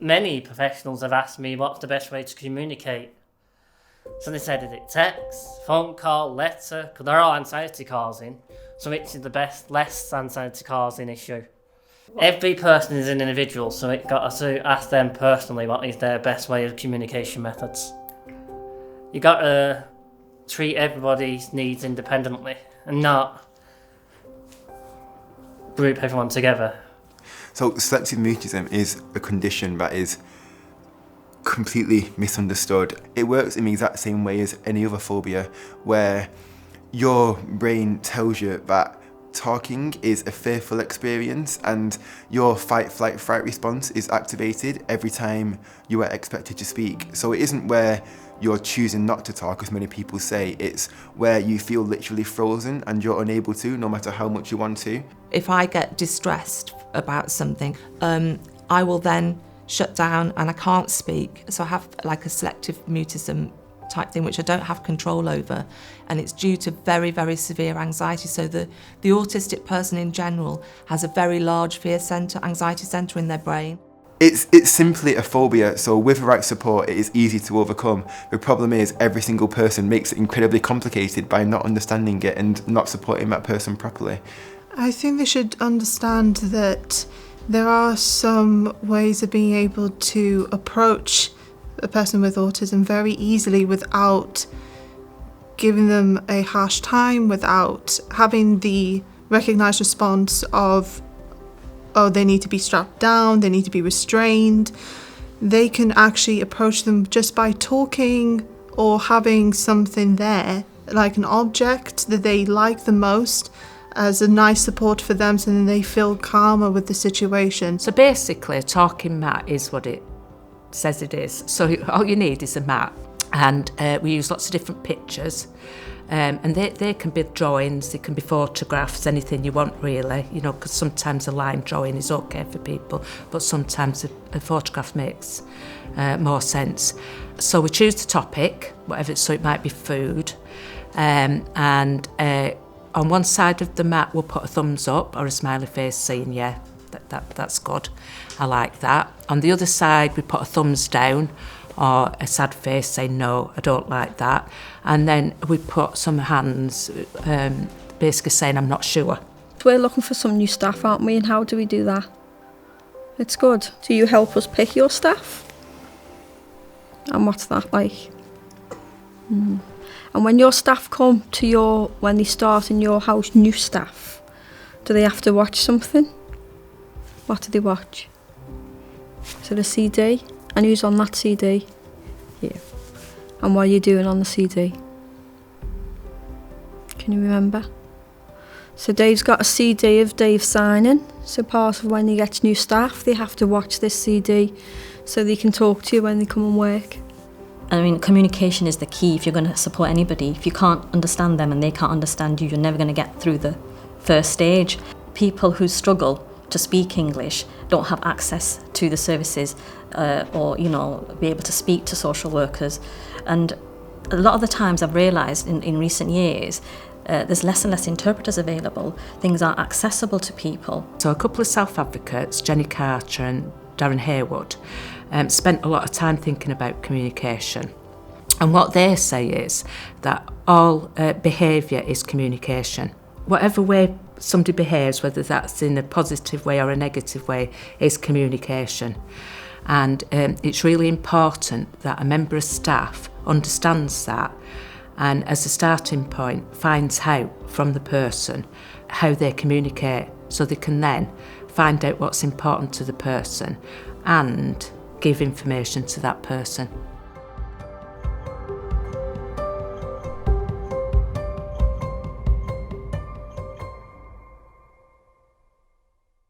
Many professionals have asked me what's the best way to communicate. So they said, is it text, phone call, letter? Because they're all anxiety causing. So which is the best, less anxiety causing issue? Every person is an individual, so it got to ask them personally what is their best way of communication methods. You got to treat everybody's needs independently and not group everyone together. So selective mutism is a condition that is completely misunderstood. It works in the exact same way as any other phobia, where your brain tells you that talking is a fearful experience and your fight, flight, fright response is activated every time you are expected to speak. So it isn't where you're choosing not to talk, as many people say. It's where you feel literally frozen and you're unable to, no matter how much you want to. If I get distressed about something, I will then shut down and I can't speak. So I have like a selective mutism type thing, which I don't have control over. And it's due to very, very severe anxiety. So the autistic person in general has a very large fear centre, anxiety centre in their brain. It's simply a phobia, so with the right support it is easy to overcome. The problem is every single person makes it incredibly complicated by not understanding it and not supporting that person properly. I think they should understand that there are some ways of being able to approach a person with autism very easily without giving them a harsh time, without having the recognised response of, oh, they need to be strapped down, they need to be restrained. They can actually approach them just by talking or having something there, like an object that they like the most, as a nice support for them, so then they feel calmer with the situation. So basically, a talking mat is what it says it is. So all you need is a mat, and we use lots of different pictures, and they can be drawings, they can be photographs, anything you want really, you know, because sometimes a line drawing is okay for people, but sometimes a photograph makes more sense. So we choose the topic, whatever, so it might be food, and on one side of the mat we'll put a thumbs up or a smiley face saying, yeah, that's good, I like that. On the other side we put a thumbs down or a sad face saying, no, I don't like that. And then we put some hands basically saying, I'm not sure. We're looking for some new staff, aren't we? And how do we do that? It's good. Do you help us pick your staff? And what's that like? And when your staff come to when they start in your house, new staff, do they have to watch something? What do they watch? Is it a CD? And who's on that CD? You. And what are you doing on the CD? Can you remember? So Dave's got a CD of Dave signing. So part of when he gets new staff, they have to watch this CD so they can talk to you when they come and work. I mean, communication is the key if you're going to support anybody. If you can't understand them and they can't understand you, you're never going to get through the first stage. People who struggle to speak English don't have access to the services or, you know, be able to speak to social workers. And a lot of the times I've realised in recent years, there's less and less interpreters available. Things aren't accessible to people. So a couple of self-advocates, Jenny Carter and Darren Haywood, spent a lot of time thinking about communication. And what they say is that all behaviour is communication. Whatever way somebody behaves, whether that's in a positive way or a negative way, is communication. And it's really important that a member of staff understands that and as a starting point finds out from the person how they communicate, so they can then find out what's important to the person and give information to that person.